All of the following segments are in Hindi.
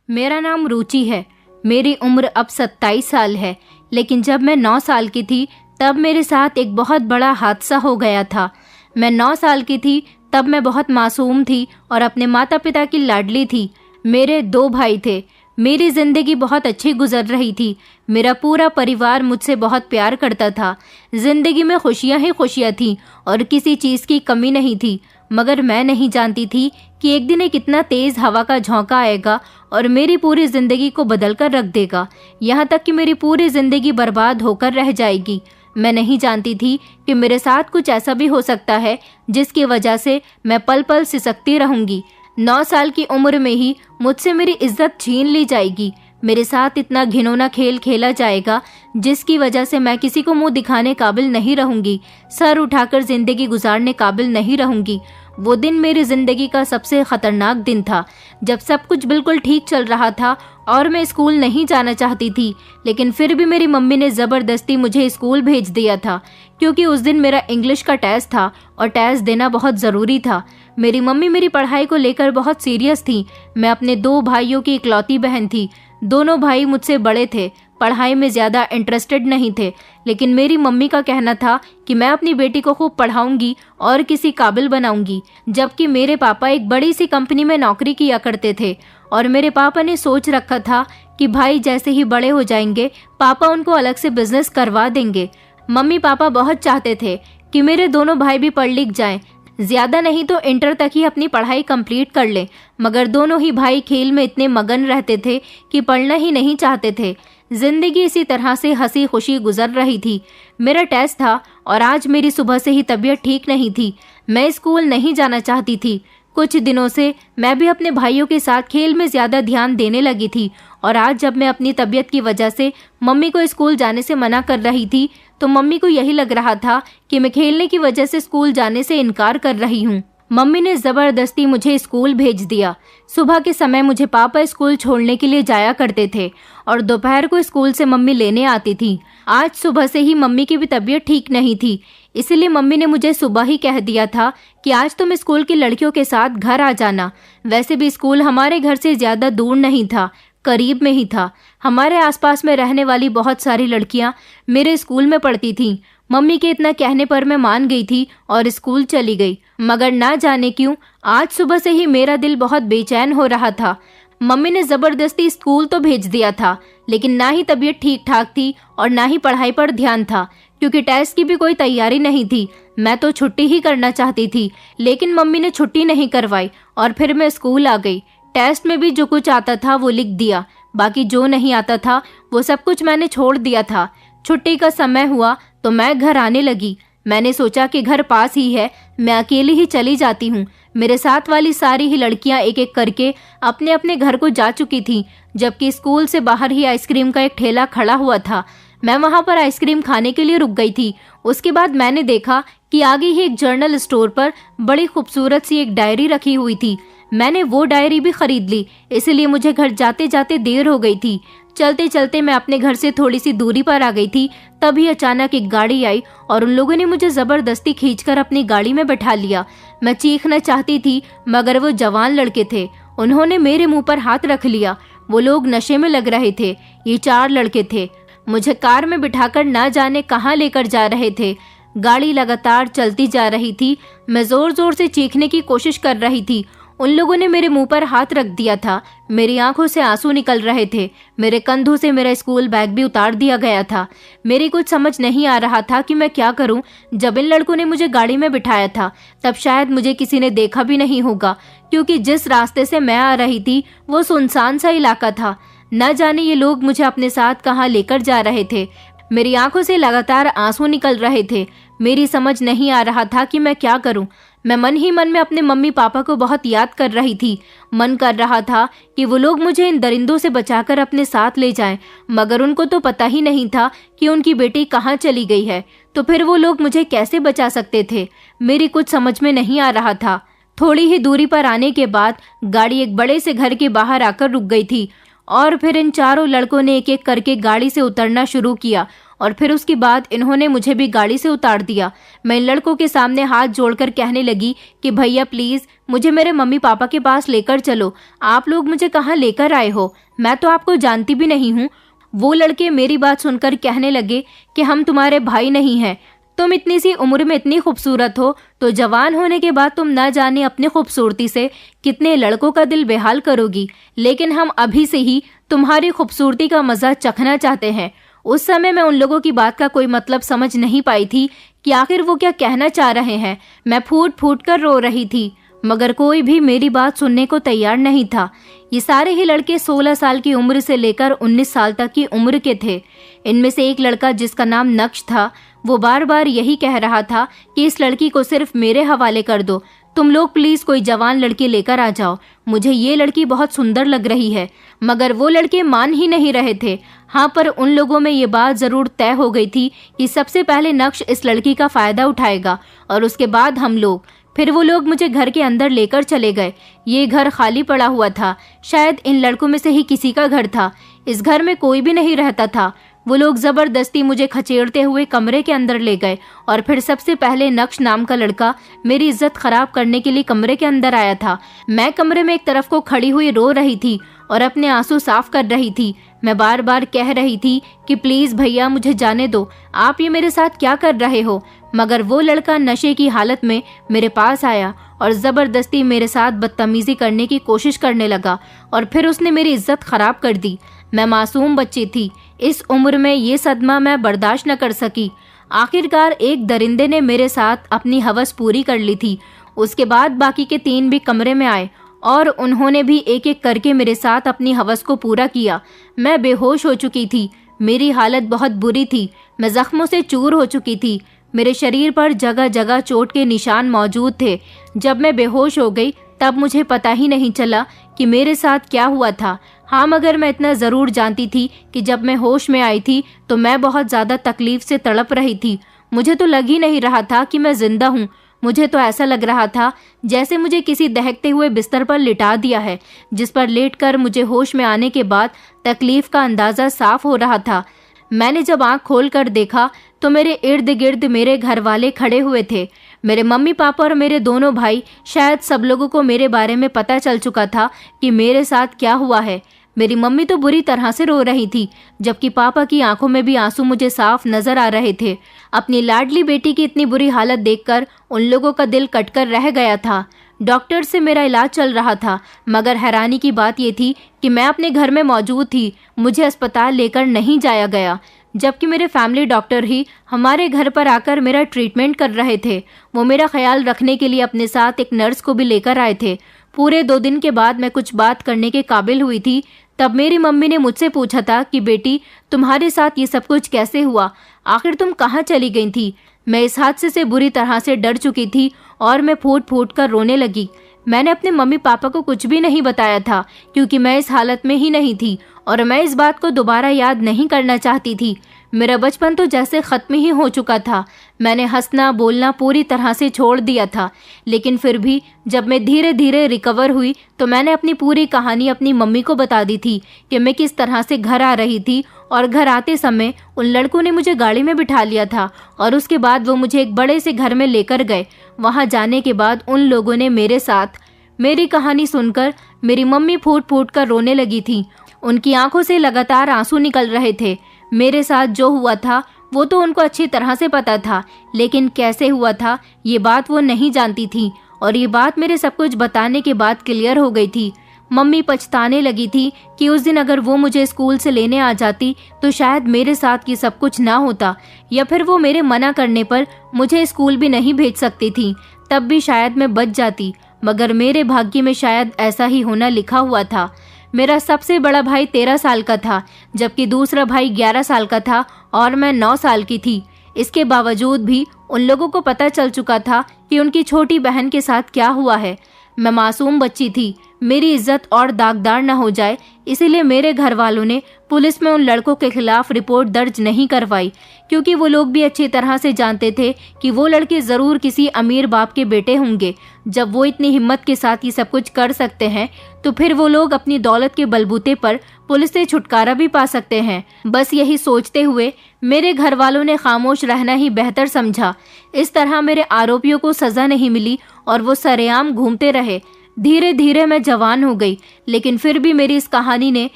मेरा नाम रुचि है। मेरी उम्र अब 27 साल है, लेकिन जब मैं 9 साल की थी तब मेरे साथ एक बहुत बड़ा हादसा हो गया था। मैं 9 साल की थी तब मैं बहुत मासूम थी और अपने माता पिता की लाडली थी। मेरे 2 भाई थे। मेरी ज़िंदगी बहुत अच्छी गुजर रही थी। मेरा पूरा परिवार मुझसे बहुत प्यार करता था। ज़िंदगी में खुशियां ही खुशियां थीं और किसी चीज़ की कमी नहीं थी। मगर मैं नहीं जानती थी कि एक दिन एक इतना तेज़ हवा का झोंका आएगा और मेरी पूरी ज़िंदगी को बदल कर रख देगा, यहाँ तक कि मेरी पूरी ज़िंदगी बर्बाद होकर रह जाएगी। मैं नहीं जानती थी कि मेरे साथ कुछ ऐसा भी हो सकता है जिसकी वजह से मैं पल पल सिसकती रहूंगी। 9 साल की उम्र में ही मुझसे मेरी इज्जत छीन ली जाएगी। मेरे साथ इतना घिनौना खेल खेला जाएगा जिसकी वजह से मैं किसी को मुंह दिखाने काबिल नहीं रहूंगी, सर उठाकर जिंदगी गुजारने काबिल नहीं रहूंगी। वो दिन मेरी जिंदगी का सबसे खतरनाक दिन था, जब सब कुछ बिल्कुल ठीक चल रहा था और मैं स्कूल नहीं जाना चाहती थी, लेकिन फिर भी मेरी मम्मी ने ज़बरदस्ती मुझे स्कूल भेज दिया था, क्योंकि उस दिन मेरा इंग्लिश का टेस्ट था और टेस्ट देना बहुत ज़रूरी था। मेरी मम्मी मेरी पढ़ाई को लेकर बहुत सीरियस थी। मैं अपने 2 भाइयों की इकलौती बहन थी। दोनों भाई मुझसे बड़े थे, पढ़ाई में ज़्यादा इंटरेस्टेड नहीं थे, लेकिन मेरी मम्मी का कहना था कि मैं अपनी बेटी को खूब पढ़ाऊंगी और किसी काबिल बनाऊंगी। जबकि मेरे पापा एक बड़ी सी कंपनी में नौकरी किया करते थे और मेरे पापा ने सोच रखा था कि भाई जैसे ही बड़े हो जाएंगे पापा उनको अलग से बिजनेस करवा देंगे। मम्मी पापा बहुत चाहते थे कि मेरे दोनों भाई भी पढ़ लिख जाएं, ज़्यादा नहीं तो इंटर तक ही अपनी पढ़ाई कंप्लीट कर लें। मगर दोनों ही भाई खेल में इतने मगन रहते थे कि पढ़ना ही नहीं चाहते थे। जिंदगी इसी तरह से हंसी खुशी गुजर रही थी। मेरा टेस्ट था और आज मेरी सुबह से ही तबीयत ठीक नहीं थी। मैं स्कूल नहीं जाना चाहती थी। कुछ दिनों से मैं भी अपने भाइयों के साथ खेल में ज़्यादा ध्यान देने लगी थी और आज जब मैं अपनी तबीयत की वजह से मम्मी को स्कूल जाने से मना कर रही थी तो मम्मी को यही लग रहा था कि मैं खेलने की वजह से स्कूल जाने से इनकार कर रही हूँ। मम्मी ने ज़बरदस्ती मुझे स्कूल भेज दिया। सुबह के समय मुझे पापा स्कूल छोड़ने के लिए जाया करते थे और दोपहर को स्कूल से मम्मी लेने आती थी। आज सुबह से ही मम्मी की भी तबीयत ठीक नहीं थी, इसलिए मम्मी ने मुझे सुबह ही कह दिया था कि आज तुम स्कूल की लड़कियों के साथ घर आ जाना। वैसे भी स्कूल हमारे घर से ज़्यादा दूर नहीं था, करीब में ही था। हमारे आसपास में रहने वाली बहुत सारी लड़कियां मेरे स्कूल में पढ़ती थीं। मम्मी के इतना कहने पर मैं मान गई थी और स्कूल चली गई। मगर ना जाने क्यों आज सुबह से ही मेरा दिल बहुत बेचैन हो रहा था। मम्मी ने ज़बरदस्ती स्कूल तो भेज दिया था, लेकिन ना ही तबीयत ठीक ठाक थी और ना ही पढ़ाई पर ध्यान था, क्योंकि टेस्ट की भी कोई तैयारी नहीं थी। मैं तो छुट्टी ही करना चाहती थी, लेकिन मम्मी ने छुट्टी नहीं करवाई और फिर मैं स्कूल आ गई। टेस्ट में भी जो कुछ आता था वो लिख दिया, बाकी जो नहीं आता था वो सब कुछ मैंने छोड़ दिया था। छुट्टी का समय हुआ तो मैं घर आने लगी। मैंने सोचा कि घर पास ही है, मैं अकेली ही चली जाती हूँ। मेरे साथ वाली सारी ही लड़कियां एक एक करके अपने अपने घर को जा चुकी थीं, जबकि स्कूल से बाहर ही आइसक्रीम का एक ठेला खड़ा हुआ था। मैं वहां पर आइसक्रीम खाने के लिए रुक गई थी। उसके बाद मैंने देखा कि आगे ही एक जर्नल स्टोर पर बड़ी खूबसूरत सी एक डायरी रखी हुई थी। मैंने वो डायरी भी खरीद ली, इसलिए मुझे घर जाते जाते देर हो गई थी। चलते चलते मैं अपने घर से थोड़ी सी दूरी पर आ गई थी, तभी अचानक एक गाड़ी आई और उन लोगों ने मुझे ज़बरदस्ती खींचकर अपनी गाड़ी में बैठा लिया। मैं चीखना चाहती थी, मगर वो जवान लड़के थे। उन्होंने मेरे मुंह पर हाथ रख लिया। वो लोग नशे में लग रहे थे। ये 4 लड़के थे। मुझे कार में बिठाकर ना जाने कहाँ लेकर जा रहे थे। गाड़ी लगातार चलती जा रही थी। मैं जोर जोर से चीखने की कोशिश कर रही थी। उन लोगों ने मेरे मुंह पर हाथ रख दिया था। मेरी आंखों से आंसू निकल रहे थे। मेरे कंधों से मेरा स्कूल बैग भी उतार दिया गया था। मेरी कुछ समझ नहीं आ रहा था कि मैं क्या करूं। जब इन लड़कों ने मुझे गाड़ी में बिठाया था तब शायद मुझे किसी ने देखा भी नहीं होगा, क्योंकि जिस रास्ते से मैं आ रही थी वो सुनसान सा इलाका था। न जाने ये लोग मुझे अपने साथ कहाँ लेकर जा रहे थे। मेरी आंखों से लगातार आंसू निकल रहे थे। मेरी समझ नहीं आ रहा था कि मैं क्या करूं। मैं मन ही मन में अपने मम्मी पापा को बहुत याद कर रही थी। मन कर रहा था कि वो लोग मुझे इन दरिंदों से बचाकर अपने साथ ले जाएं, मगर उनको तो पता ही नहीं था कि उनकी बेटी कहाँ चली गई है, तो फिर वो लोग मुझे कैसे बचा सकते थे। मेरी कुछ समझ में नहीं आ रहा था। थोड़ी ही दूरी पर आने के बाद गाड़ी एक बड़े से घर के बाहर आकर रुक गई थी और फिर इन चारों लड़कों ने एक एक करके गाड़ी से उतरना शुरू किया और फिर उसके बाद इन्होंने मुझे भी गाड़ी से उतार दिया। मैं इन लड़कों के सामने हाथ जोड़कर कहने लगी कि भैया प्लीज़ मुझे मेरे मम्मी पापा के पास लेकर चलो। आप लोग मुझे कहाँ लेकर आए हो? मैं तो आपको जानती भी नहीं हूँ। वो लड़के मेरी बात सुनकर कहने लगे कि हम तुम्हारे भाई नहीं हैं। तुम इतनी सी उम्र में इतनी खूबसूरत हो तो जवान होने के बाद तुम ना जाने अपनी खूबसूरती से कितने लड़कों का दिल बेहाल करोगी, लेकिन हम अभी से ही तुम्हारी खूबसूरती का मज़ा चखना चाहते हैं। उस समय मैं उन लोगों की बात का कोई मतलब समझ नहीं पाई थी कि आखिर वो क्या कहना चाह रहे हैं। मैं फूट फूट कर रो रही थी, मगर कोई भी मेरी बात सुनने को तैयार नहीं था। ये सारे ही लड़के 16 साल की उम्र से लेकर 19 साल तक की उम्र के थे। इनमें से एक लड़का जिसका नाम नक्श था, वो बार बार यही कह रहा था कि इस लड़की को सिर्फ मेरे हवाले कर दो, तुम लोग प्लीज कोई जवान लड़की लेकर आ जाओ, मुझे ये लड़की बहुत सुंदर लग रही है। मगर वो लड़के मान ही नहीं रहे थे। हाँ, पर उन लोगों में ये बात जरूर तय हो गई थी कि सबसे पहले नक्श इस लड़की का फायदा उठाएगा और उसके बाद हम लोग। फिर वो लोग मुझे घर के अंदर लेकर चले गए। ये घर खाली पड़ा हुआ था, शायद इन लड़कों में से ही किसी का घर था। इस घर में कोई भी नहीं रहता था। वो लोग जबरदस्ती मुझे खचेड़ते हुए कमरे के अंदर ले गए और फिर सबसे पहले नक्श नाम का लड़का मेरी इज्जत खराब करने के लिए कमरे के अंदर आया था। मैं कमरे में एक तरफ को खड़ी हुई रो रही थी और अपने आंसू साफ कर रही थी। मैं बार बार कह रही थी कि प्लीज भैया मुझे जाने दो, आप ये मेरे साथ क्या कर रहे हो। मगर वो लड़का नशे की हालत में मेरे पास आया और जबरदस्ती मेरे साथ बदतमीजी करने की कोशिश करने लगा और फिर उसने मेरी इज्जत खराब कर दी। मैं मासूम बच्ची थी, इस उम्र में ये सदमा मैं बर्दाश्त न कर सकी। आखिरकार एक दरिंदे ने मेरे साथ अपनी हवस पूरी कर ली थी। उसके बाद बाकी के 3 भी कमरे में आए और उन्होंने भी एक एक करके मेरे साथ अपनी हवस को पूरा किया। मैं बेहोश हो चुकी थी, मेरी हालत बहुत बुरी थी, मैं जख्मों से चूर हो चुकी थी। मेरे शरीर पर जगह जगह चोट के निशान मौजूद थे। जब मैं बेहोश हो गई तब मुझे पता ही नहीं चला कि मेरे साथ क्या हुआ था। हाँ, मगर मैं इतना ज़रूर जानती थी कि जब मैं होश में आई थी तो मैं बहुत ज़्यादा तकलीफ से तड़प रही थी। मुझे तो लग ही नहीं रहा था कि मैं जिंदा हूँ। मुझे तो ऐसा लग रहा था जैसे मुझे किसी दहकते हुए बिस्तर पर लिटा दिया है, जिस पर लेटकर मुझे होश में आने के बाद तकलीफ का अंदाज़ा साफ हो रहा था। मैंने जब आँख खोल कर देखा तो मेरे इर्द गिर्द मेरे घर वाले खड़े हुए थे। मेरे मम्मी पापा और मेरे दोनों भाई, शायद सब लोगों को मेरे बारे में पता चल चुका था कि मेरे साथ क्या हुआ है। मेरी मम्मी तो बुरी तरह से रो रही थी, जबकि पापा की आंखों में भी आंसू मुझे साफ नजर आ रहे थे। अपनी लाडली बेटी की इतनी बुरी हालत देखकर उन लोगों का दिल कटकर रह गया था। डॉक्टर से मेरा इलाज चल रहा था, मगर हैरानी की बात यह थी कि मैं अपने घर में मौजूद थी, मुझे अस्पताल लेकर नहीं जाया गया, जबकि मेरे फैमिली डॉक्टर ही हमारे घर पर आकर मेरा ट्रीटमेंट कर रहे थे। वो मेरा ख्याल रखने के लिए अपने साथ एक नर्स को भी लेकर आए थे। पूरे 2 दिन के बाद मैं कुछ बात करने के काबिल हुई थी। तब मेरी मम्मी ने मुझसे पूछा था कि बेटी, तुम्हारे साथ ये सब कुछ कैसे हुआ? आखिर तुम कहाँ चली गई थी? मैं इस हादसे से बुरी तरह से डर चुकी थी और मैं फूट फूट कर रोने लगी। मैंने अपने मम्मी पापा को कुछ भी नहीं बताया था, क्योंकि मैं इस हालत में ही नहीं थी और मैं इस बात को दोबारा याद नहीं करना चाहती थी। मेरा बचपन तो जैसे ख़त्म ही हो चुका था। मैंने हंसना बोलना पूरी तरह से छोड़ दिया था। लेकिन फिर भी जब मैं धीरे धीरे रिकवर हुई तो मैंने अपनी पूरी कहानी अपनी मम्मी को बता दी थी कि मैं किस तरह से घर आ रही थी, और घर आते समय उन लड़कों ने मुझे गाड़ी में बिठा लिया था और उसके बाद वो मुझे एक बड़े से घर में लेकर गए। वहाँ जाने के बाद उन लोगों ने मेरे साथ मेरी कहानी सुनकर मेरी मम्मी फूट फूट कर रोने लगी थी। उनकी आंखों से लगातार आंसू निकल रहे थे। मेरे साथ जो हुआ था वो तो उनको अच्छी तरह से पता था, लेकिन कैसे हुआ था ये बात वो नहीं जानती थी, और ये बात मेरे सब कुछ बताने के बाद क्लियर हो गई थी। मम्मी पछताने लगी थी कि उस दिन अगर वो मुझे स्कूल से लेने आ जाती तो शायद मेरे साथ ये सब कुछ ना होता, या फिर वो मेरे मना करने पर मुझे स्कूल भी नहीं भेज सकती थी, तब भी शायद मैं बच जाती। मगर मेरे भाग्य में शायद ऐसा ही होना लिखा हुआ था। मेरा सबसे बड़ा भाई 13 साल का था, जबकि दूसरा भाई 11 साल का था और मैं 9 साल की थी। इसके बावजूद भी उन लोगों को पता चल चुका था कि उनकी छोटी बहन के साथ क्या हुआ है। मैं मासूम बच्ची थी, मेरी इज्जत और दागदार न हो जाए, इसीलिए मेरे घर वालों ने पुलिस में उन लड़कों के खिलाफ रिपोर्ट दर्ज नहीं करवाई, क्योंकि वो लोग भी अच्छी तरह से जानते थे कि वो लड़के ज़रूर किसी अमीर बाप के बेटे होंगे। जब वो इतनी हिम्मत के साथ ये सब कुछ कर सकते हैं तो फिर वो लोग अपनी दौलत के बलबूते पर पुलिस से छुटकारा भी पा सकते हैं। बस यही सोचते हुए मेरे घर वालों ने खामोश रहना ही बेहतर समझा। इस तरह मेरे आरोपियों को सज़ा नहीं मिली और वो सरेआम घूमते रहे। धीरे धीरे मैं जवान हो गई, लेकिन फिर भी मेरी इस कहानी ने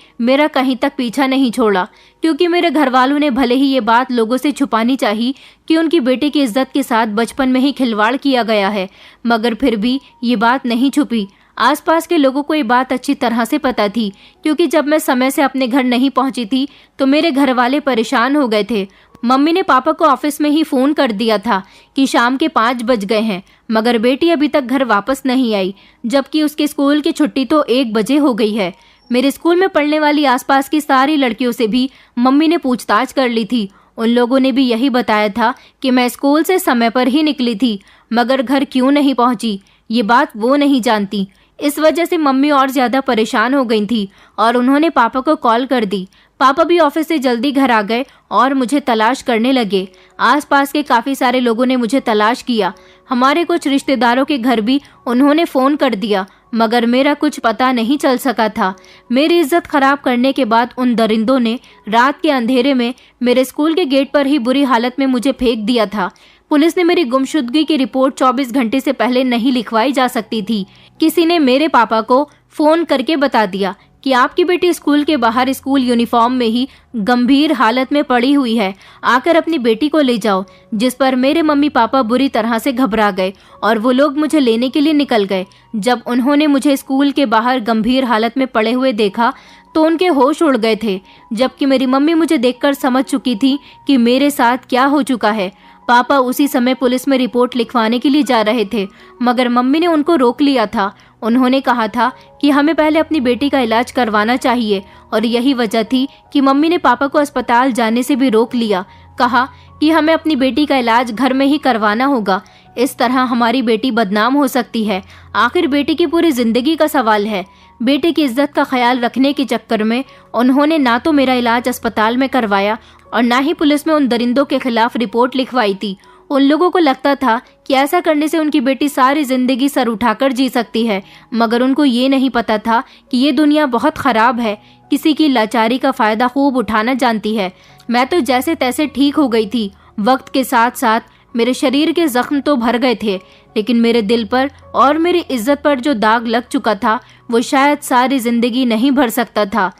मेरा कहीं तक पीछा नहीं छोड़ा, क्योंकि मेरे घर वालों ने भले ही ये बात लोगों से छुपानी चाहिए कि उनकी बेटी की इज्जत के साथ बचपन में ही खिलवाड़ किया गया है, मगर फिर भी ये बात नहीं छुपी। आसपास के लोगों को ये बात अच्छी तरह से पता थी, क्योंकि जब मैं समय से अपने घर नहीं पहुंची थी तो मेरे घर वाले परेशान हो गए थे। मम्मी ने पापा को ऑफिस में ही फोन कर दिया था कि शाम के 5 बज गए हैं, मगर बेटी अभी तक घर वापस नहीं आई, जबकि उसके स्कूल की छुट्टी तो 1 बजे हो गई है। मेरे स्कूल में पढ़ने वाली आसपास की सारी लड़कियों से भी मम्मी ने पूछताछ कर ली थी। उन लोगों ने भी यही बताया था कि मैं स्कूल से समय पर ही निकली थी, मगर घर क्यों नहीं पहुंची ये बात वो नहीं जानती। इस वजह से मम्मी और ज्यादा परेशान हो गई थी और उन्होंने पापा को कॉल कर दी। पापा भी ऑफिस से जल्दी घर आ गए और मुझे तलाश करने लगे। आसपास के काफ़ी सारे लोगों ने मुझे तलाश किया। हमारे कुछ रिश्तेदारों के घर भी उन्होंने फ़ोन कर दिया, मगर मेरा कुछ पता नहीं चल सका था। मेरी इज्जत खराब करने के बाद उन दरिंदों ने रात के अंधेरे में मेरे स्कूल के गेट पर ही बुरी हालत में मुझे फेंक दिया था। पुलिस ने मेरी गुमशुदगी की रिपोर्ट 24 घंटे से पहले नहीं लिखवाई जा सकती थी। किसी ने मेरे पापा को फ़ोन करके बता दिया कि आपकी बेटी स्कूल के बाहर स्कूल यूनिफॉर्म में ही गंभीर हालत में पड़ी हुई है, आकर अपनी बेटी को ले जाओ। जिस पर मेरे मम्मी पापा बुरी तरह से घबरा गए और वो लोग मुझे लेने के लिए निकल गए। जब उन्होंने मुझे स्कूल के बाहर गंभीर हालत में पड़े हुए देखा तो उनके होश उड़ गए थे, जबकि मेरी मम्मी मुझे देखकर समझ चुकी थी कि मेरे साथ क्या हो चुका है। पापा उसी समय पुलिस में रिपोर्ट लिखवाने के लिए जा रहे थे, मगर मम्मी ने उनको रोक लिया था। उन्होंने कहा था कि हमें पहले अपनी बेटी का इलाज करवाना चाहिए, और यही वजह थी कि मम्मी ने पापा को अस्पताल जाने से भी रोक लिया। कहा कि हमें अपनी बेटी का इलाज घर में ही करवाना होगा, इस तरह हमारी बेटी बदनाम हो सकती है। आखिर बेटी की पूरी जिंदगी का सवाल है। बेटे की इज्जत का ख्याल रखने के चक्कर में उन्होंने ना तो मेरा इलाज अस्पताल में करवाया और ना ही पुलिस में उन दरिंदों के खिलाफ रिपोर्ट लिखवाई थी। उन लोगों को लगता था कि ऐसा करने से उनकी बेटी सारी जिंदगी सर उठाकर जी सकती है, मगर उनको ये नहीं पता था कि ये दुनिया बहुत खराब है, किसी की लाचारी का फायदा खूब उठाना जानती है। मैं तो जैसे तैसे ठीक हो गई थी। वक्त के साथ साथ मेरे शरीर के जख्म तो भर गए थे, लेकिन मेरे दिल पर और मेरी इज्जत पर जो दाग लग चुका था वो शायद सारी जिंदगी नहीं भर सकता था।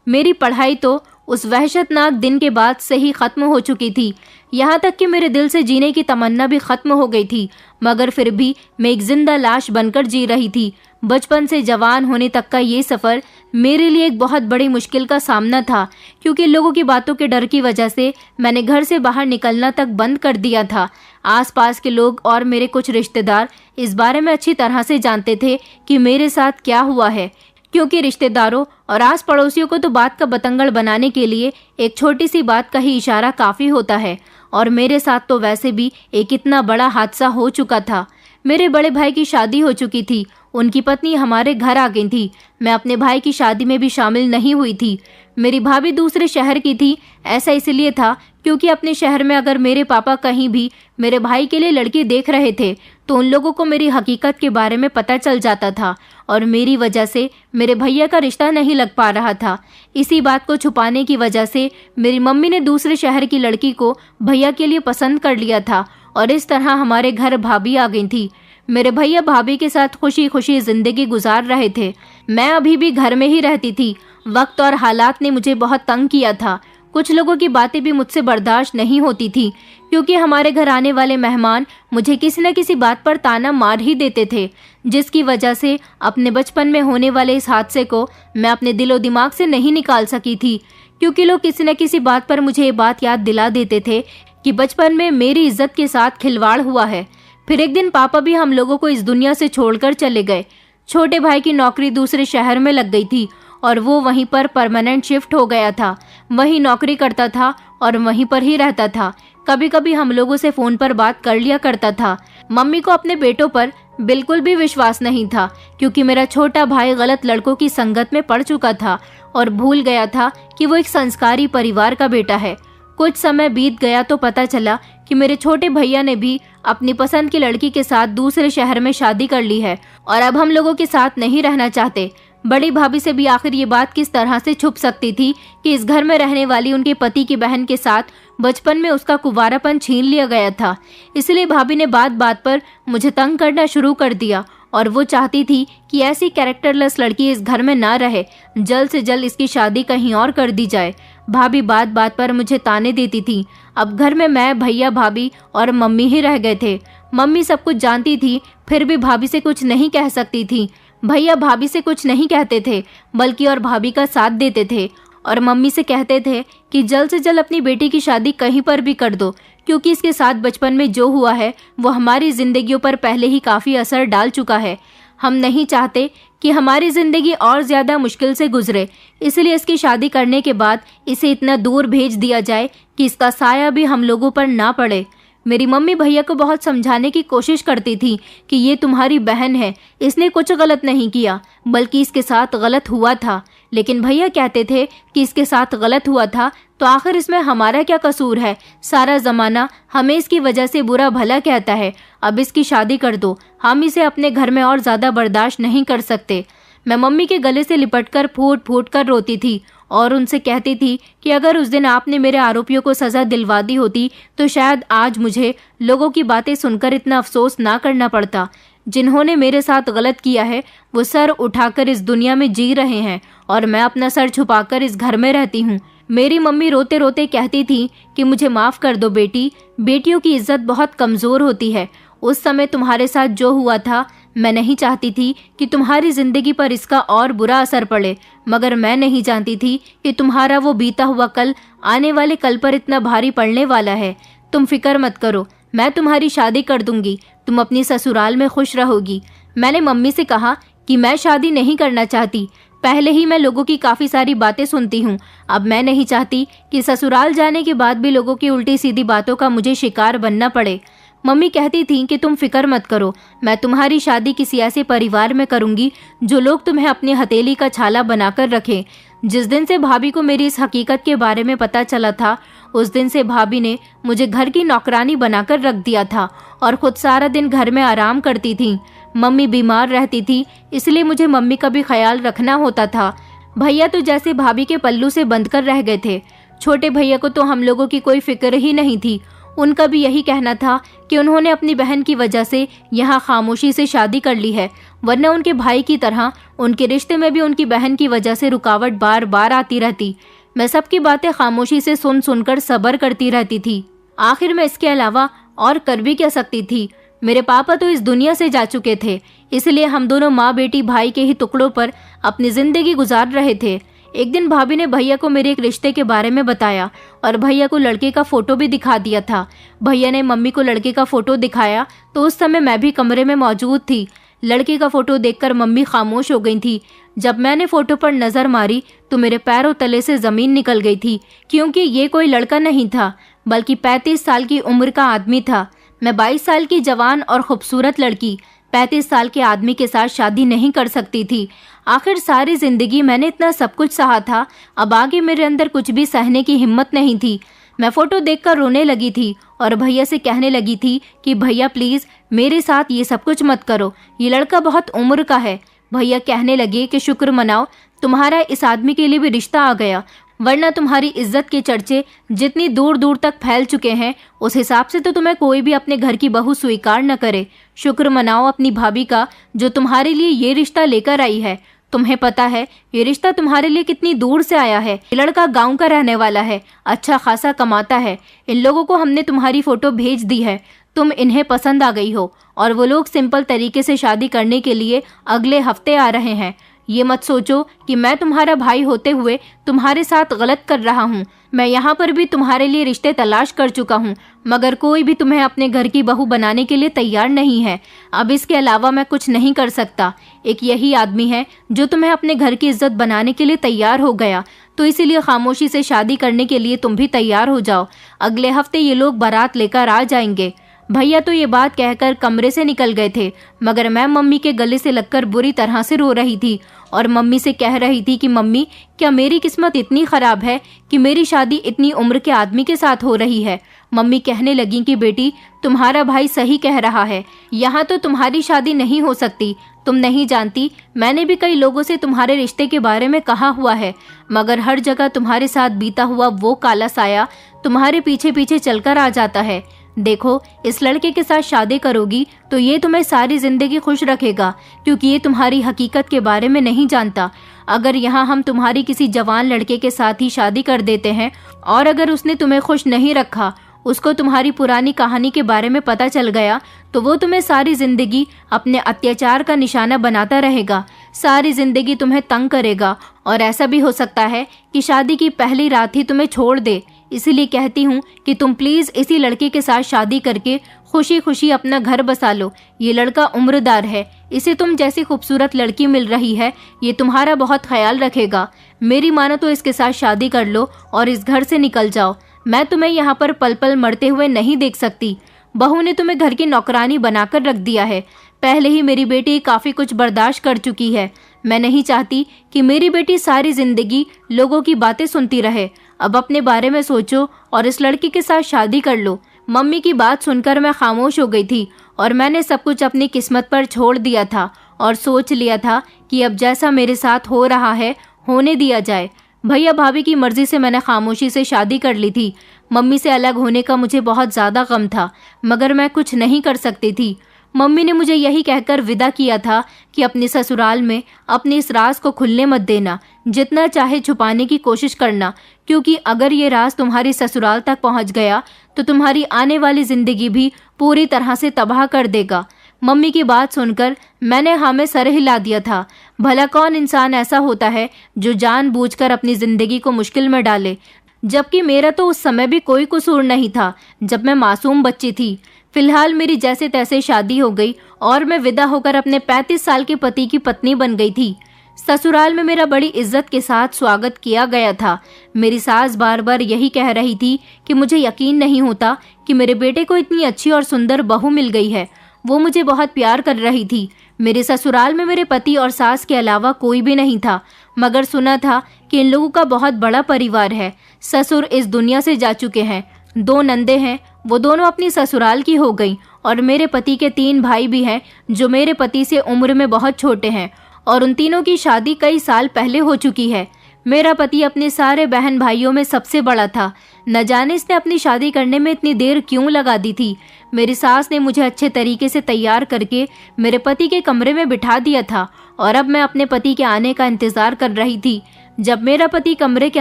मेरी पढ़ाई तो उस वहशतनाक दिन के बाद से ही खत्म हो चुकी थी, यहाँ तक कि मेरे दिल से जीने की तमन्ना भी खत्म हो गई थी, मगर फिर भी मैं एक जिंदा लाश बनकर जी रही थी। बचपन से जवान होने तक का ये सफ़र मेरे लिए एक बहुत बड़ी मुश्किल का सामना था, क्योंकि लोगों की बातों के डर की वजह से मैंने घर से बाहर निकलना तक बंद कर दिया था। आसपास के लोग और मेरे कुछ रिश्तेदार इस बारे में अच्छी तरह से जानते थे कि मेरे साथ क्या हुआ है, क्योंकि रिश्तेदारों और आस पड़ोसियों को तो बात का बतंगड़ बनाने के लिए एक छोटी सी बात का ही इशारा काफ़ी होता है, और मेरे साथ तो वैसे भी एक इतना बड़ा हादसा हो चुका था। मेरे बड़े भाई की शादी हो चुकी थी, उनकी पत्नी हमारे घर आ गई थी। मैं अपने भाई की शादी में भी शामिल नहीं हुई थी। मेरी भाभी दूसरे शहर की थी। ऐसा इसलिए था क्योंकि अपने शहर में अगर मेरे पापा कहीं भी मेरे भाई के लिए लड़की देख रहे थे तो उन लोगों को मेरी हकीकत के बारे में पता चल जाता था, और मेरी वजह से मेरे भैया का रिश्ता नहीं लग पा रहा था। इसी बात को छुपाने की वजह से मेरी मम्मी ने दूसरे शहर की लड़की को भैया के लिए पसंद कर लिया था, और इस तरह हमारे घर भाभी आ गई थी। मेरे भैया भाभी के साथ खुशी खुशी जिंदगी गुजार रहे थे। मैं अभी भी घर में ही रहती थी। वक्त और हालात ने मुझे बहुत तंग किया था। कुछ लोगों की बातें भी मुझसे बर्दाश्त नहीं होती थी, क्योंकि हमारे घर आने वाले मेहमान मुझे किसी न किसी बात पर ताना मार ही देते थे, जिसकी वजह से अपने बचपन में होने वाले इस हादसे को मैं अपने दिलो दिमाग से नहीं निकाल सकी थी, क्योंकि लोग किसी न किसी बात पर मुझे ये बात याद दिला देते थे कि बचपन में मेरी इज्जत के साथ खिलवाड़ हुआ है। फिर एक दिन पापा भी हम लोगों को इस दुनिया से छोड़कर चले गए। छोटे भाई की नौकरी दूसरे शहर में लग गई थी और वो वहीं पर परमानेंट शिफ्ट हो गया था। वहीं नौकरी करता था और वहीं पर ही रहता था। कभी कभी हम लोगों से फ़ोन पर बात कर लिया करता था। मम्मी को अपने बेटों पर बिल्कुल भी विश्वास नहीं था, क्योंकि मेरा छोटा भाई गलत लड़कों की संगत में पड़ चुका था और भूल गया था कि वो एक संस्कारी परिवार का बेटा है। कुछ समय बीत गया तो पता चला कि मेरे छोटे भैया ने भी अपनी पसंद की लड़की के साथ दूसरे शहर में शादी कर ली है और अब हम लोगों के साथ नहीं रहना चाहते। बड़ी भाभी से भी आखिर ये बात किस तरह से छुप सकती थी कि इस घर में रहने वाली उनके पति की बहन के साथ बचपन में उसका कुंवारापन छीन लिया गया था। इसलिए भाभी ने बात बात पर मुझे तंग करना शुरू कर दिया और वो चाहती थी कि ऐसी कैरेक्टरलेस लड़की इस घर में ना रहे, जल्द से जल्द इसकी शादी कहीं और कर दी जाए। भाभी बात बात पर मुझे ताने देती थी। अब घर में मैं, भैया, भाभी और मम्मी ही रह गए थे। मम्मी सब कुछ जानती थी, फिर भी भाभी से कुछ नहीं कह सकती थी। भैया भाभी से कुछ नहीं कहते थे, बल्कि और भाभी का साथ देते थे और मम्मी से कहते थे कि जल्द से जल्द अपनी बेटी की शादी कहीं पर भी कर दो, क्योंकि इसके साथ बचपन में जो हुआ है वो हमारी जिंदगियों पर पहले ही काफ़ी असर डाल चुका है। हम नहीं चाहते कि हमारी ज़िंदगी और ज़्यादा मुश्किल से गुजरे, इसलिए इसकी शादी करने के बाद इसे इतना दूर भेज दिया जाए कि इसका साया भी हम लोगों पर ना पड़े। मेरी मम्मी भैया को बहुत समझाने की कोशिश करती थी कि ये तुम्हारी बहन है, इसने कुछ गलत नहीं किया, बल्कि इसके साथ गलत हुआ था। लेकिन भैया कहते थे कि इसके साथ गलत हुआ था तो आखिर इसमें हमारा क्या कसूर है, सारा ज़माना हमें इसकी वजह से बुरा भला कहता है, अब इसकी शादी कर दो, हम इसे अपने घर में और ज़्यादा बर्दाश्त नहीं कर सकते। मैं मम्मी के गले से लिपटकर फूट फूट कर रोती थी और उनसे कहती थी कि अगर उस दिन आपने मेरे आरोपियों को सज़ा दिलवा दी होती तो शायद आज मुझे लोगों की बातें सुनकर इतना अफसोस ना करना पड़ता। जिन्होंने मेरे साथ गलत किया है वो सर उठाकर इस दुनिया में जी रहे हैं और मैं अपना सर छुपाकर इस घर में रहती हूँ। मेरी मम्मी रोते रोते कहती थी कि मुझे माफ़ कर दो बेटी, बेटियों की इज्जत बहुत कमज़ोर होती है। उस समय तुम्हारे साथ जो हुआ था, मैं नहीं चाहती थी कि तुम्हारी ज़िंदगी पर इसका और बुरा असर पड़े, मगर मैं नहीं जानती थी कि तुम्हारा वो बीता हुआ कल आने वाले कल पर इतना भारी पड़ने वाला है। तुम फिक्र मत करो, मैं तुम्हारी शादी कर दूंगी, तुम अपनी ससुराल में खुश रहोगी। मैंने मम्मी से कहा कि मैं शादी नहीं करना चाहती, पहले ही मैं लोगों की काफ़ी सारी बातें सुनती हूँ, अब मैं नहीं चाहती कि ससुराल जाने के बाद भी लोगों की उल्टी सीधी बातों का मुझे शिकार बनना पड़े। मम्मी कहती थी कि तुम फिक्र मत करो, मैं तुम्हारी शादी किसी ऐसे परिवार में करूंगी जो लोग तुम्हें अपनी हथेली का छाला बनाकर रखें। जिस दिन से भाभी को मेरी इस हकीकत के बारे में पता चला था, उस दिन से भाभी ने मुझे घर की नौकरानी बनाकर रख दिया था और खुद सारा दिन घर में आराम करती थी। मम्मी बीमार रहती थी, इसलिए मुझे मम्मी का भी ख्याल रखना होता था। भैया तो जैसे भाभी के पल्लू से बंध कर रह गए थे। छोटे भैया को तो हम लोगों की कोई फिक्र ही नहीं थी। उनका भी यही कहना था कि उन्होंने अपनी बहन की वजह से यहाँ खामोशी से शादी कर ली है, वरना उनके भाई की तरह उनके रिश्ते में भी उनकी बहन की वजह से रुकावट बार बार आती रहती। मैं सबकी बातें खामोशी से सुन सुनकर सब्र करती रहती थी। आखिर मैं इसके अलावा और कर भी क्या सकती थी। मेरे पापा तो इस दुनिया से जा चुके थे, इसलिए हम दोनों माँ बेटी भाई के ही टुकड़ों पर अपनी जिंदगी गुजार रहे थे। एक दिन भाभी ने भैया को मेरे एक रिश्ते के बारे में बताया और भैया को लड़के का फोटो भी दिखा दिया था। भैया ने मम्मी को लड़के का फोटो दिखाया तो उस समय मैं भी कमरे में मौजूद थी। लड़के का फोटो देखकर मम्मी खामोश हो गई थी। जब मैंने फोटो पर नजर मारी तो मेरे पैरों तले से जमीन निकल गई थी, क्योंकि ये कोई लड़का नहीं था बल्कि 35 साल की उम्र का आदमी था। मैं 22 साल की जवान और खूबसूरत लड़की 35 साल के आदमी के साथ शादी नहीं कर सकती थी। आखिर सारी जिंदगी मैंने इतना सब कुछ सहा था, अब आगे मेरे अंदर कुछ भी सहने की हिम्मत नहीं थी। मैं फोटो देखकर रोने लगी थी और भैया से कहने लगी थी कि भैया प्लीज मेरे साथ ये सब कुछ मत करो, ये लड़का बहुत उम्र का है। भैया कहने लगे कि शुक्र मनाओ तुम्हारा इस आदमी के लिए भी रिश्ता आ गया, वरना तुम्हारी इज्जत के चर्चे जितनी दूर दूर तक फैल चुके हैं उस हिसाब से तो तुम्हें कोई भी अपने घर की बहू स्वीकार न करे। शुक्र मनाओ अपनी भाभी का जो तुम्हारे लिए ये रिश्ता लेकर आई है। तुम्हें पता है ये रिश्ता तुम्हारे लिए कितनी दूर से आया है। ये लड़का गांव का रहने वाला है, अच्छा खासा कमाता है। इन लोगों को हमने तुम्हारी फोटो भेज दी है, तुम इन्हें पसंद आ गई हो और वो लोग सिंपल तरीके से शादी करने के लिए अगले हफ्ते आ रहे हैं। ये मत सोचो कि मैं तुम्हारा भाई होते हुए तुम्हारे साथ गलत कर रहा हूँ। मैं यहाँ पर भी तुम्हारे लिए रिश्ते तलाश कर चुका हूँ, मगर कोई भी तुम्हें अपने घर की बहू बनाने के लिए तैयार नहीं है। अब इसके अलावा मैं कुछ नहीं कर सकता। एक यही आदमी है जो तुम्हें अपने घर की इज्जत बनाने के लिए तैयार हो गया, तो इसीलिए खामोशी से शादी करने के लिए तुम भी तैयार हो जाओ। अगले हफ्ते ये लोग बारात लेकर आ जाएंगे। भैया तो ये बात कहकर कमरे से निकल गए थे, मगर मैं मम्मी के गले से लगकर बुरी तरह से रो रही थी और मम्मी से कह रही थी कि मम्मी, क्या मेरी किस्मत इतनी खराब है कि मेरी शादी इतनी उम्र के आदमी के साथ हो रही है। मम्मी कहने लगी कि बेटी, तुम्हारा भाई सही कह रहा है, यहाँ तो तुम्हारी शादी नहीं हो सकती। तुम नहीं जानती, मैंने भी कई लोगों से तुम्हारे रिश्ते के बारे में कहा हुआ है, मगर हर जगह तुम्हारे साथ बीता हुआ वो काला साया तुम्हारे पीछे पीछे चलकर आ जाता है। देखो, इस लड़के के साथ शादी करोगी तो ये तुम्हें सारी जिंदगी खुश रखेगा, क्योंकि ये तुम्हारी हकीकत के बारे में नहीं जानता। अगर यहाँ हम तुम्हारी किसी जवान लड़के के साथ ही शादी कर देते हैं और अगर उसने तुम्हें खुश नहीं रखा, उसको तुम्हारी पुरानी कहानी के बारे में पता चल गया, तो वो तुम्हें सारी जिंदगी अपने अत्याचार का निशाना बनाता रहेगा, सारी जिंदगी तुम्हें तंग करेगा और ऐसा भी हो सकता है कि शादी की पहली रात ही तुम्हें छोड़ दे। इसीलिए कहती हूँ कि तुम प्लीज इसी लड़के के साथ शादी करके खुशी खुशी अपना घर बसा लो। ये लड़का उम्रदार है, इसे तुम जैसी खूबसूरत लड़की मिल रही है, ये तुम्हारा बहुत ख्याल रखेगा। मेरी मानो तो इसके साथ शादी कर लो और इस घर से निकल जाओ। मैं तुम्हें यहाँ पर पल पल मरते हुए नहीं देख सकती। बहू ने तुम्हें घर की नौकरानी बनाकर रख दिया है। पहले ही मेरी बेटी काफ़ी कुछ बर्दाश्त कर चुकी है। मैं नहीं चाहती कि मेरी बेटी सारी जिंदगी लोगों की बातें सुनती रहे। अब अपने बारे में सोचो और इस लड़की के साथ शादी कर लो। मम्मी की बात सुनकर मैं खामोश हो गई थी और मैंने सब कुछ अपनी किस्मत पर छोड़ दिया था और सोच लिया था कि अब जैसा मेरे साथ हो रहा है होने दिया जाए। भैया भाभी की मर्जी से मैंने खामोशी से शादी कर ली थी। मम्मी से अलग होने का मुझे बहुत ज़्यादा गम था, मगर मैं कुछ नहीं कर सकती थी। मम्मी ने मुझे यही कहकर विदा किया था कि अपने ससुराल में अपने इस राज को खुलने मत देना, जितना चाहे छुपाने की कोशिश करना, क्योंकि अगर ये राज तुम्हारी ससुराल तक पहुंच गया तो तुम्हारी आने वाली ज़िंदगी भी पूरी तरह से तबाह कर देगा। मम्मी की बात सुनकर मैंने हाँ में सर हिला दिया था। भला कौन इंसान ऐसा होता है जो जानबूझकर अपनी ज़िंदगी को मुश्किल में डाले, जबकि मेरा तो उस समय भी कोई कसूर नहीं था जब मैं मासूम बच्ची थी। फिलहाल मेरी जैसे तैसे शादी हो गई और मैं विदा होकर अपने 35 साल के पति की पत्नी बन गई थी। ससुराल में मेरा बड़ी इज्जत के साथ स्वागत किया गया था। मेरी सास बार बार यही कह रही थी कि मुझे यकीन नहीं होता कि मेरे बेटे को इतनी अच्छी और सुंदर बहू मिल गई है। वो मुझे बहुत प्यार कर रही थी। मेरे ससुराल में मेरे पति और सास के अलावा कोई भी नहीं था, मगर सुना था कि इन लोगों का बहुत बड़ा परिवार है। ससुर इस दुनिया से जा चुके हैं। 2 नंदे हैं, वो दोनों अपनी ससुराल की हो गई और मेरे पति के 3 भाई भी हैं जो मेरे पति से उम्र में बहुत छोटे हैं और उन तीनों की शादी कई साल पहले हो चुकी है। मेरा पति अपने सारे बहन भाइयों में सबसे बड़ा था। न जाने इसने अपनी शादी करने में इतनी देर क्यों लगा दी थी। मेरी सास ने मुझे अच्छे तरीके से तैयार करके मेरे पति के कमरे में बिठा दिया था और अब मैं अपने पति के आने का इंतजार कर रही थी। जब मेरा पति कमरे के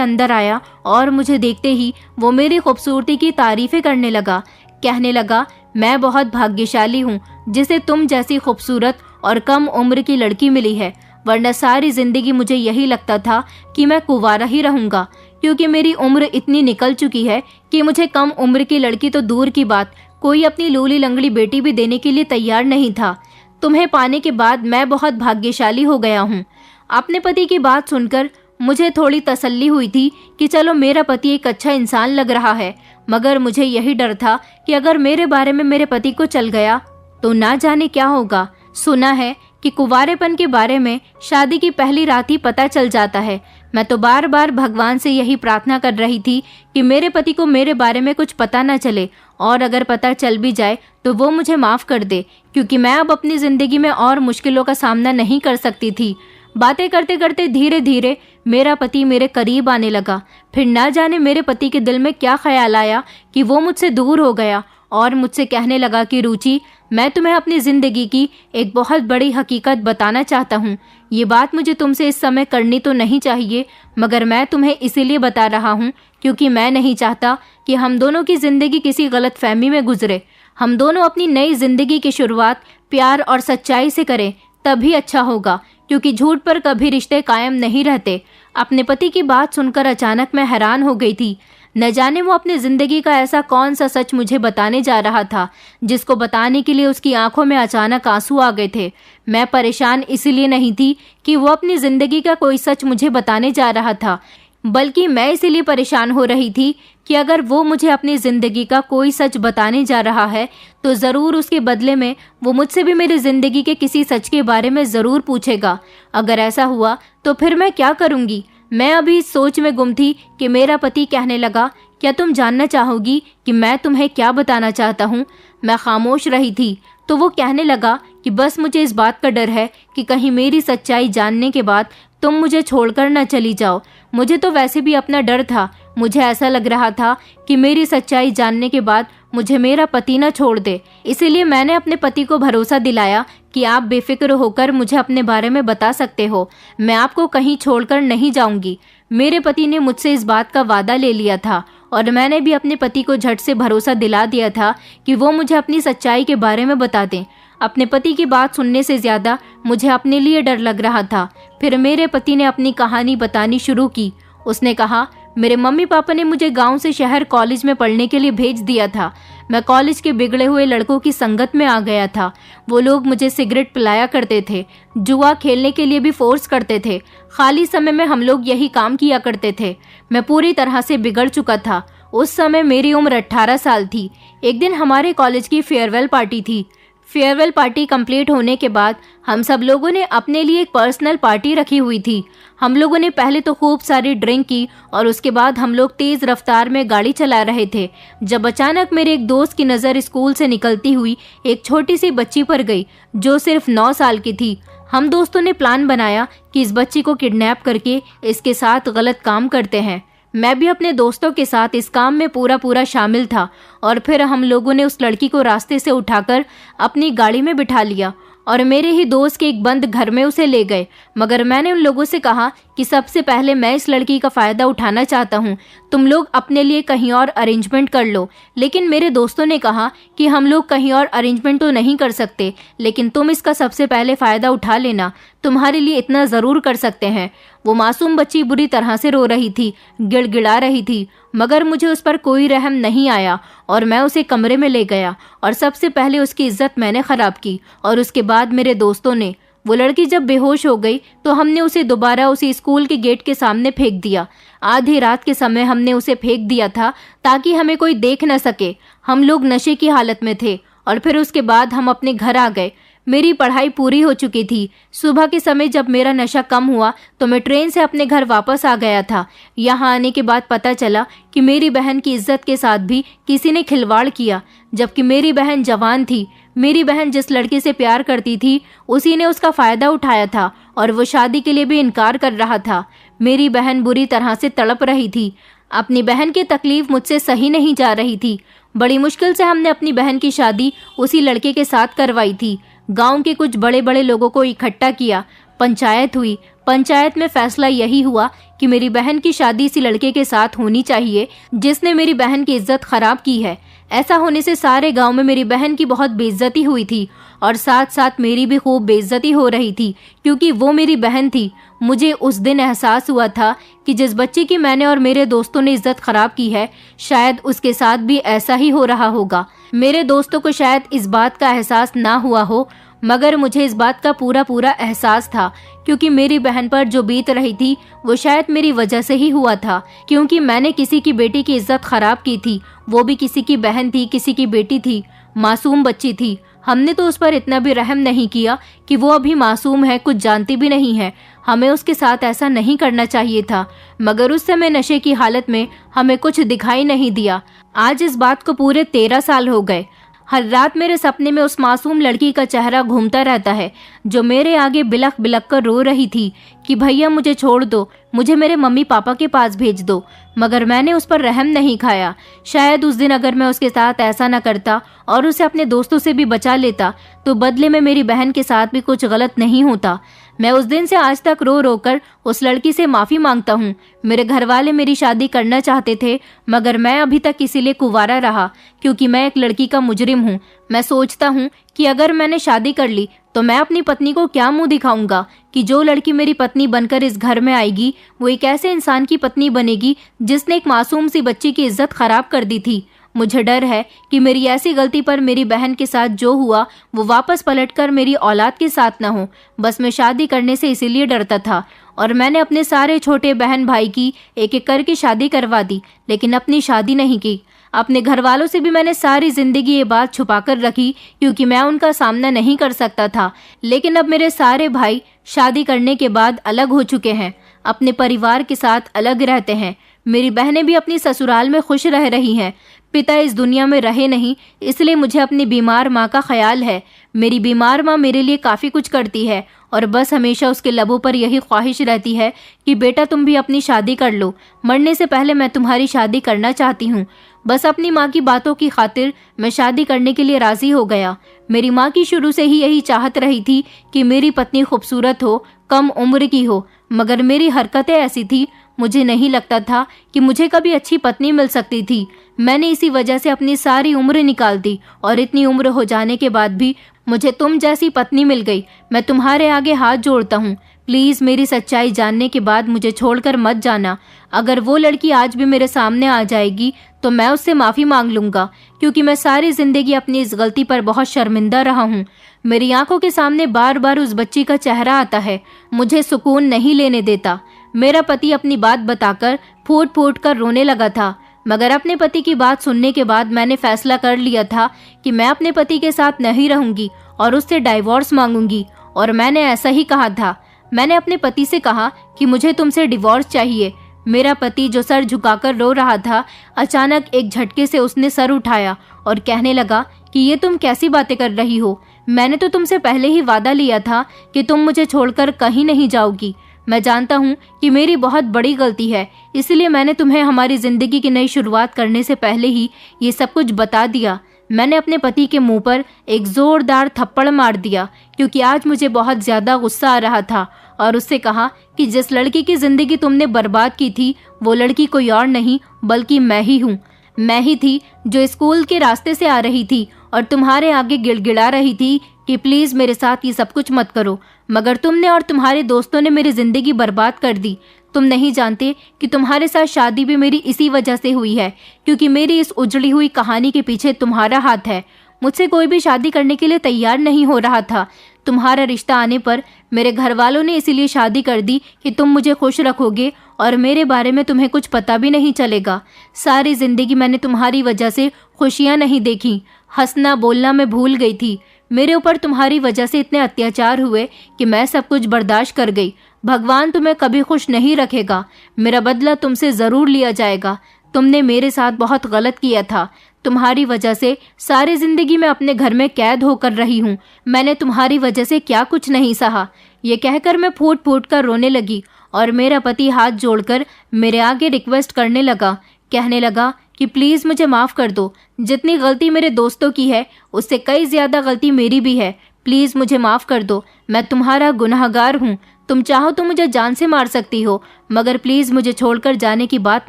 अंदर आया और मुझे देखते ही वो मेरी खूबसूरती की तारीफें करने लगा। कहने लगा, मैं बहुत भाग्यशाली हूँ जिसे तुम जैसी खूबसूरत और कम उम्र की लड़की मिली है, वरना सारी जिंदगी मुझे यही लगता था कि मैं कुंवारा ही रहूंगा, क्योंकि मेरी उम्र इतनी निकल चुकी है कि मुझे कम उम्र की लड़की तो दूर की बात, कोई अपनी लूली लंगड़ी बेटी भी देने के लिए तैयार नहीं था। तुम्हें पाने के बाद मैं बहुत भाग्यशाली हो गया हूँ। अपने पति की बात सुनकर मुझे थोड़ी तसल्ली हुई थी कि चलो मेरा पति एक अच्छा इंसान लग रहा है, मगर मुझे यही डर था कि अगर मेरे बारे में मेरे पति को चल गया तो ना जाने क्या होगा। सुना है कि कुंवारेपन के बारे में शादी की पहली रात ही पता चल जाता है। मैं तो बार बार भगवान से यही प्रार्थना कर रही थी कि मेरे पति को मेरे बारे में कुछ पता न चले, और अगर पता चल भी जाए तो वो मुझे माफ़ कर दे, क्योंकि मैं अब अपनी ज़िंदगी में और मुश्किलों का सामना नहीं कर सकती थी। बातें करते करते धीरे धीरे मेरा पति मेरे करीब आने लगा। फिर ना जाने मेरे पति के दिल में क्या ख्याल आया कि वो मुझसे दूर हो गया और मुझसे कहने लगा कि रुचि, मैं तुम्हें अपनी ज़िंदगी की एक बहुत बड़ी हकीकत बताना चाहता हूँ। ये बात मुझे तुमसे इस समय करनी तो नहीं चाहिए, मगर मैं तुम्हें इसीलिए बता रहा हूँ क्योंकि मैं नहीं चाहता कि हम दोनों की ज़िंदगी किसी गलतफहमी में गुजरे। हम दोनों अपनी नई ज़िंदगी की शुरुआत प्यार और सच्चाई से करें, तभी अच्छा होगा, क्योंकि झूठ पर कभी रिश्ते कायम नहीं रहते। अपने पति की बात सुनकर अचानक मैं हैरान हो गई थी। न जाने वो अपनी ज़िंदगी का ऐसा कौन सा सच मुझे बताने जा रहा था जिसको बताने के लिए उसकी आंखों में अचानक आंसू आ गए थे। मैं परेशान इसलिए नहीं थी कि वो अपनी ज़िंदगी का कोई सच मुझे बताने जा रहा था, बल्कि मैं इसीलिए परेशान हो रही थी कि अगर वो मुझे अपनी ज़िंदगी का कोई सच बताने जा रहा है तो ज़रूर उसके बदले में वो मुझसे भी मेरी ज़िंदगी के किसी सच के बारे में ज़रूर पूछेगा। अगर ऐसा हुआ तो फिर मैं क्या करूँगी। मैं अभी इस सोच में गुम थी कि मेरा पति कहने लगा, क्या तुम जानना चाहोगी कि मैं तुम्हें क्या बताना चाहता हूँ। मैं खामोश रही थी तो वो कहने लगा कि बस मुझे इस बात का डर है कि कहीं मेरी सच्चाई जानने के बाद तुम मुझे छोड़कर न चली जाओ। मुझे तो वैसे भी अपना डर था। मुझे ऐसा लग रहा था कि मेरी सच्चाई जानने के बाद मुझे मेरा पति न छोड़ दे। इसीलिए मैंने अपने पति को भरोसा दिलाया कि आप बेफिक्र होकर मुझे अपने बारे में बता सकते हो, मैं आपको कहीं छोड़कर नहीं जाऊंगी। मेरे पति ने मुझसे इस बात का वादा ले लिया था और मैंने भी अपने पति को झट से भरोसा दिला दिया था कि वो मुझे अपनी सच्चाई के बारे में बता दें। अपने पति की बात सुनने से ज्यादा मुझे अपने लिए डर लग रहा था। फिर मेरे पति ने अपनी कहानी बतानी शुरू की। उसने कहा, मेरे मम्मी पापा ने मुझे गांव से शहर कॉलेज में पढ़ने के लिए भेज दिया था। मैं कॉलेज के बिगड़े हुए लड़कों की संगत में आ गया था। वो लोग मुझे सिगरेट पिलाया करते थे, जुआ खेलने के लिए भी फोर्स करते थे। खाली समय में हम लोग यही काम किया करते थे। मैं पूरी तरह से बिगड़ चुका था। उस समय मेरी उम्र 18 साल थी। एक दिन हमारे कॉलेज की फेयरवेल पार्टी थी। फेयरवेल पार्टी कंप्लीट होने के बाद हम सब लोगों ने अपने लिए एक पर्सनल पार्टी रखी हुई थी। हम लोगों ने पहले तो खूब सारी ड्रिंक की और उसके बाद हम लोग तेज रफ्तार में गाड़ी चला रहे थे, जब अचानक मेरे एक दोस्त की नज़र स्कूल से निकलती हुई एक छोटी सी बच्ची पर गई जो सिर्फ 9 साल की थी। हम दोस्तों ने प्लान बनाया कि इस बच्ची को किडनैप करके इसके साथ गलत काम करते हैं। मैं भी अपने दोस्तों के साथ इस काम में पूरा शामिल था और फिर हम लोगों ने उस लड़की को रास्ते से उठाकर अपनी गाड़ी में बिठा लिया और मेरे ही दोस्त के एक बंद घर में उसे ले गए। मगर मैंने उन लोगों से कहा कि सबसे पहले मैं इस लड़की का फ़ायदा उठाना चाहता हूँ, तुम लोग अपने लिए कहीं और अरेंजमेंट कर लो। लेकिन मेरे दोस्तों ने कहा कि हम लोग कहीं और अरेंजमेंट तो नहीं कर सकते, लेकिन तुम इसका सबसे पहले फ़ायदा उठा लेना, तुम्हारे लिए इतना ज़रूर कर सकते हैं। वो मासूम बच्ची बुरी तरह से रो रही थी, गिड़गिड़ा रही थी, मगर मुझे उस पर कोई रहम नहीं आया और मैं उसे कमरे में ले गया और सबसे पहले उसकी इज्जत मैंने ख़राब की और उसके बाद मेरे दोस्तों ने। वो लड़की जब बेहोश हो गई तो हमने उसे दोबारा उसी स्कूल के गेट के सामने फेंक दिया। आधी रात के समय हमने उसे फेंक दिया था ताकि हमें कोई देख न सके। हम लोग नशे की हालत में थे और फिर उसके बाद हम अपने घर आ गए। मेरी पढ़ाई पूरी हो चुकी थी। सुबह के समय जब मेरा नशा कम हुआ तो मैं ट्रेन से अपने घर वापस आ गया था। यहाँ आने के बाद पता चला कि मेरी बहन की इज्जत के साथ भी किसी ने खिलवाड़ किया, जबकि मेरी बहन जवान थी। मेरी बहन जिस लड़के से प्यार करती थी उसी ने उसका फ़ायदा उठाया था और वो शादी के लिए भी इनकार कर रहा था। मेरी बहन बुरी तरह से तड़प रही थी। अपनी बहन की तकलीफ मुझसे सही नहीं जा रही थी। बड़ी मुश्किल से हमने अपनी बहन की शादी उसी लड़के के साथ करवाई थी। गांव के कुछ बड़े बड़े लोगों को इकट्ठा किया, पंचायत हुई। पंचायत में फैसला यही हुआ कि मेरी बहन की शादी इसी लड़के के साथ होनी चाहिए जिसने मेरी बहन की इज्जत खराब की है। ऐसा होने से सारे गांव में मेरी बहन की बहुत बेइज्जती हुई थी और साथ साथ मेरी भी खूब बेइज्जती हो रही थी क्योंकि वो मेरी बहन थी। मुझे उस दिन एहसास हुआ था कि जिस बच्चे की मैंने और मेरे दोस्तों ने इज्जत खराब की है, शायद उसके साथ भी ऐसा ही हो रहा होगा। मेरे दोस्तों को शायद इस बात का एहसास ना हुआ हो, मगर मुझे इस बात का पूरा एहसास था क्योंकि मेरी बहन पर जो बीत रही थी वो शायद मेरी वजह से ही हुआ था, क्योंकि मैंने किसी की बेटी की इज्जत खराब की थी। वो भी किसी की बहन थी, किसी की बेटी थी, मासूम बच्ची थी। हमने तो उस पर इतना भी रहम नहीं किया कि वो अभी मासूम है, कुछ जानती भी नहीं है। हमें उसके साथ ऐसा नहीं करना चाहिए था, मगर उस समय नशे की हालत में हमें कुछ दिखाई नहीं दिया। आज इस बात को पूरे 13 साल हो गए। हर रात मेरे सपने में उस मासूम लड़की का चेहरा घूमता रहता है जो मेरे आगे बिलख बिलख कर रो रही थी कि भैया मुझे छोड़ दो, मुझे मेरे मम्मी पापा के पास भेज दो। मगर मैंने उस पर रहम नहीं खाया। शायद उस दिन अगर मैं उसके साथ ऐसा न करता और उसे अपने दोस्तों से भी बचा लेता तो बदले में मेरी बहन के साथ भी कुछ गलत नहीं होता। मैं उस दिन से आज तक रो रो कर उस लड़की से माफ़ी मांगता हूँ। मेरे घर वाले मेरी शादी करना चाहते थे, मगर मैं अभी तक इसीलिए कुंवारा रहा क्योंकि मैं एक लड़की का मुजरिम हूँ। मैं सोचता हूँ कि अगर मैंने शादी कर ली तो मैं अपनी पत्नी को क्या मुंह दिखाऊंगा कि जो लड़की मेरी पत्नी बनकर इस घर में आएगी वो एक ऐसे इंसान की पत्नी बनेगी जिसने एक मासूम सी बच्ची की इज्जत खराब कर दी थी। मुझे डर है कि मेरी ऐसी गलती पर मेरी बहन के साथ जो हुआ वो वापस पलटकर मेरी औलाद के साथ ना हो। बस मैं शादी करने से इसीलिए डरता था और मैंने अपने सारे छोटे बहन भाई की एक एक करके शादी करवा दी, लेकिन अपनी शादी नहीं की। अपने घर वालों से भी मैंने सारी जिंदगी ये बात छुपा कर रखी क्योंकि मैं उनका सामना नहीं कर सकता था। लेकिन अब मेरे सारे भाई शादी करने के बाद अलग हो चुके हैं, अपने परिवार के साथ अलग रहते हैं। मेरी बहनें भी अपनी ससुराल में खुश रह रही हैं। पिता इस दुनिया में रहे नहीं, इसलिए मुझे अपनी बीमार माँ का ख्याल है। मेरी बीमार माँ मेरे लिए काफ़ी कुछ करती है और बस हमेशा उसके लबों पर यही ख्वाहिश रहती है कि बेटा तुम भी अपनी शादी कर लो, मरने से पहले मैं तुम्हारी शादी करना चाहती हूँ। बस अपनी माँ की बातों की खातिर मैं शादी करने के लिए राज़ी हो गया। मेरी माँ की शुरू से ही यही चाहत रही थी कि मेरी पत्नी खूबसूरत हो, कम उम्र की हो, मगर मेरी हरकतें ऐसी थी, मुझे नहीं लगता था कि मुझे कभी अच्छी पत्नी मिल सकती थी। मैंने इसी वजह से अपनी सारी उम्र निकाल दी और इतनी उम्र हो जाने के बाद भी मुझे तुम जैसी पत्नी मिल गई। मैं तुम्हारे आगे हाथ जोड़ता हूँ, प्लीज़ मेरी सच्चाई जानने के बाद मुझे छोड़कर मत जाना। अगर वो लड़की आज भी मेरे सामने आ जाएगी तो मैं उससे माफ़ी मांग लूँगा, क्योंकि मैं सारी ज़िंदगी अपनी इस गलती पर बहुत शर्मिंदा रहा हूँ। मेरी आंखों के सामने बार बार उस बच्ची का चेहरा आता है, मुझे सुकून नहीं लेने देता। मेरा पति अपनी बात बताकर फूट फूट कर रोने लगा था, मगर अपने पति की बात सुनने के बाद मैंने फैसला कर लिया था कि मैं अपने पति के साथ नहीं रहूंगी और उससे डाइवोर्स मांगूंगी। और मैंने ऐसा ही कहा था। मैंने अपने पति से कहा कि मुझे तुमसे डिवोर्स चाहिए। मेरा पति जो सर झुकाकर रो रहा था, अचानक एक झटके से उसने सर उठाया और कहने लगा कि ये तुम कैसी बातें कर रही हो? मैंने तो तुमसे पहले ही वादा लिया था कि तुम मुझे छोड़कर कहीं नहीं जाओगी। मैं जानता हूँ कि मेरी बहुत बड़ी गलती है, इसलिए मैंने तुम्हें हमारी ज़िंदगी की नई शुरुआत करने से पहले ही ये सब कुछ बता दिया। मैंने अपने पति के मुंह पर एक ज़ोरदार थप्पड़ मार दिया क्योंकि आज मुझे बहुत ज़्यादा गुस्सा आ रहा था और उससे कहा कि जिस लड़की की ज़िंदगी तुमने बर्बाद की थी वो लड़की कोई और नहीं बल्कि मैं ही हूँ। मैं ही थी जो स्कूल के रास्ते से आ रही थी और तुम्हारे आगे गिड़गिड़ा रही थी कि प्लीज़ मेरे साथ ये सब कुछ मत करो, मगर तुमने और तुम्हारे दोस्तों ने मेरी ज़िंदगी बर्बाद कर दी। तुम नहीं जानते कि तुम्हारे साथ शादी भी मेरी इसी वजह से हुई है, क्योंकि मेरी इस उजड़ी हुई कहानी के पीछे तुम्हारा हाथ है। मुझसे कोई भी शादी करने के लिए तैयार नहीं हो रहा था। तुम्हारा रिश्ता आने पर मेरे घर वालों ने इसीलिए शादी कर दी कि तुम मुझे खुश रखोगे और मेरे बारे में तुम्हें कुछ पता भी नहीं चलेगा। सारी ज़िंदगी मैंने तुम्हारी वजह से खुशियाँ नहीं देखी, हंसना बोलना मैं भूल गई थी। मेरे ऊपर तुम्हारी वजह से इतने अत्याचार हुए कि मैं सब कुछ बर्दाश्त कर गई। भगवान तुम्हें कभी खुश नहीं रखेगा। मेरा बदला तुमसे ज़रूर लिया जाएगा। तुमने मेरे साथ बहुत गलत किया था। तुम्हारी वजह से सारी ज़िंदगी मैं अपने घर में कैद होकर रही हूँ। मैंने तुम्हारी वजह से क्या कुछ नहीं सहा। ये कहकर मैं फूट फूट कर रोने लगी और मेरा पति हाथ जोड़कर मेरे आगे रिक्वेस्ट करने लगा, कहने लगा कि प्लीज़ मुझे माफ़ कर दो। जितनी गलती मेरे दोस्तों की है उससे कई ज़्यादा गलती मेरी भी है। प्लीज़ मुझे माफ़ कर दो, मैं तुम्हारा गुनहगार हूँ। तुम चाहो तो मुझे जान से मार सकती हो, मगर प्लीज़ मुझे छोड़कर जाने की बात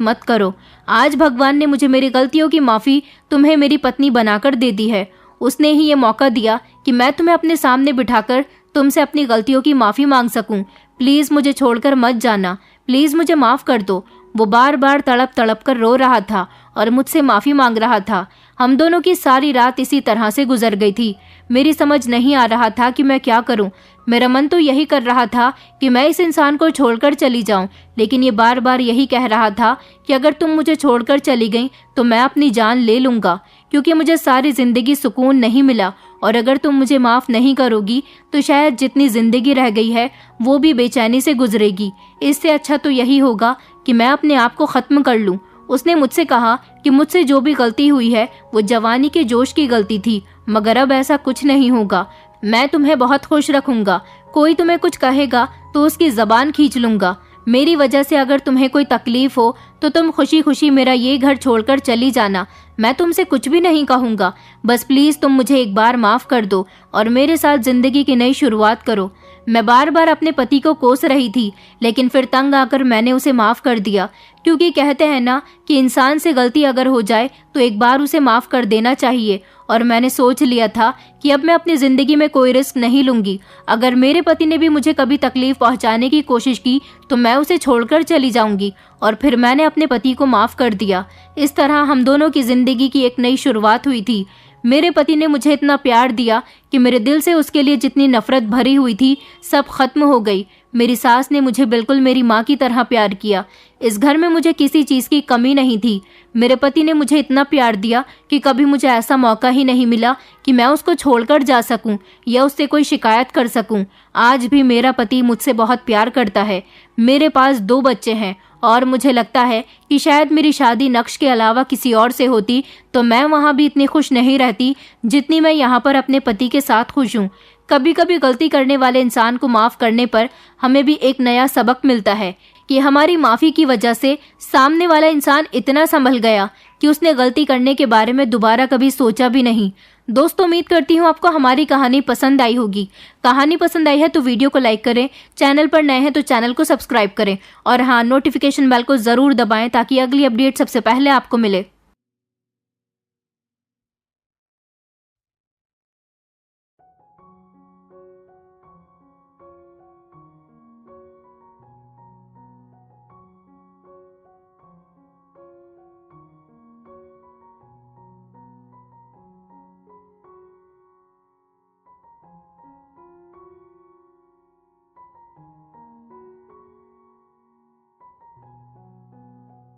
मत करो। आज भगवान ने मुझे मेरी गलतियों की माफ़ी तुम्हें मेरी पत्नी बनाकर दे दी है। उसने ही ये मौका दिया कि मैं तुम्हें अपने सामने बिठाकर तुमसे अपनी गलतियों की माफ़ी मांग सकूं। प्लीज़ मुझे छोड़कर मत जाना, प्लीज़ मुझे माफ़ कर दो। वो बार बार तड़प तड़प कर रो रहा था और मुझसे माफ़ी मांग रहा था। हम दोनों की सारी रात इसी तरह से गुजर गई थी। मेरी समझ नहीं आ रहा था कि मैं क्या करूं। मेरा मन तो यही कर रहा था कि मैं इस इंसान को छोड़कर चली जाऊं, लेकिन ये बार बार यही कह रहा था कि अगर तुम मुझे छोड़कर चली गई तो मैं अपनी जान ले लूँगा, क्योंकि मुझे सारी ज़िंदगी सुकून नहीं मिला और अगर तुम मुझे माफ़ नहीं करोगी तो शायद जितनी ज़िंदगी रह गई है वो भी बेचैनी से गुजरेगी। इससे अच्छा तो यही होगा कि मैं अपने आप को ख़त्म कर लूँ। उसने मुझसे कहा कि मुझसे जो भी गलती हुई है वो जवानी के जोश की गलती थी, मगर अब ऐसा कुछ नहीं होगा। मैं तुम्हें बहुत खुश रखूंगा। कोई तुम्हें कुछ कहेगा तो उसकी ज़बान खींच लूँगा। मेरी वजह से अगर तुम्हें कोई तकलीफ हो तो तुम खुशी खुशी मेरा ये घर छोड़कर चली जाना। मैं तुमसे कुछ भी नहीं कहूँगा। बस प्लीज़ तुम मुझे एक बार माफ़ कर दो और मेरे साथ ज़िंदगी की नई शुरुआत करो। मैं बार बार अपने पति को कोस रही थी, लेकिन फिर तंग आकर मैंने उसे माफ कर दिया, क्योंकि कहते हैं ना कि इंसान से गलती अगर हो जाए तो एक बार उसे माफ कर देना चाहिए। और मैंने सोच लिया था कि अब मैं अपनी जिंदगी में कोई रिस्क नहीं लूंगी। अगर मेरे पति ने भी मुझे कभी तकलीफ पहुंचाने की कोशिश की तो मैं उसे छोड़कर चली जाऊंगी। और फिर मैंने अपने पति को माफ कर दिया। इस तरह हम दोनों की जिंदगी की एक नई शुरुआत हुई थी। मेरे पति ने मुझे इतना प्यार दिया कि मेरे दिल से उसके लिए जितनी नफरत भरी हुई थी सब खत्म हो गई। मेरी सास ने मुझे बिल्कुल मेरी माँ की तरह प्यार किया। इस घर में मुझे किसी चीज़ की कमी नहीं थी। मेरे पति ने मुझे इतना प्यार दिया कि कभी मुझे ऐसा मौका ही नहीं मिला कि मैं उसको छोड़कर जा सकूं या उससे कोई शिकायत कर सकूं। आज भी मेरा पति मुझसे बहुत प्यार करता है। मेरे पास 2 बच्चे हैं और मुझे लगता है कि शायद मेरी शादी नक्श के अलावा किसी और से होती तो मैं वहाँ भी इतनी खुश नहीं रहती जितनी मैं यहाँ पर अपने पति के साथ खुश हूँ। कभी कभी गलती करने वाले इंसान को माफ़ करने पर हमें भी एक नया सबक मिलता है कि हमारी माफ़ी की वजह से सामने वाला इंसान इतना संभल गया कि उसने गलती करने के बारे में दोबारा कभी सोचा भी नहीं। दोस्तों, उम्मीद करती हूँ आपको हमारी कहानी पसंद आई होगी। कहानी पसंद आई है तो वीडियो को लाइक करें, चैनल पर नए हैं तो चैनल को सब्सक्राइब करें और हाँ, नोटिफिकेशन बेल को ज़रूर दबाएं ताकि अगली अपडेट सबसे पहले आपको मिले।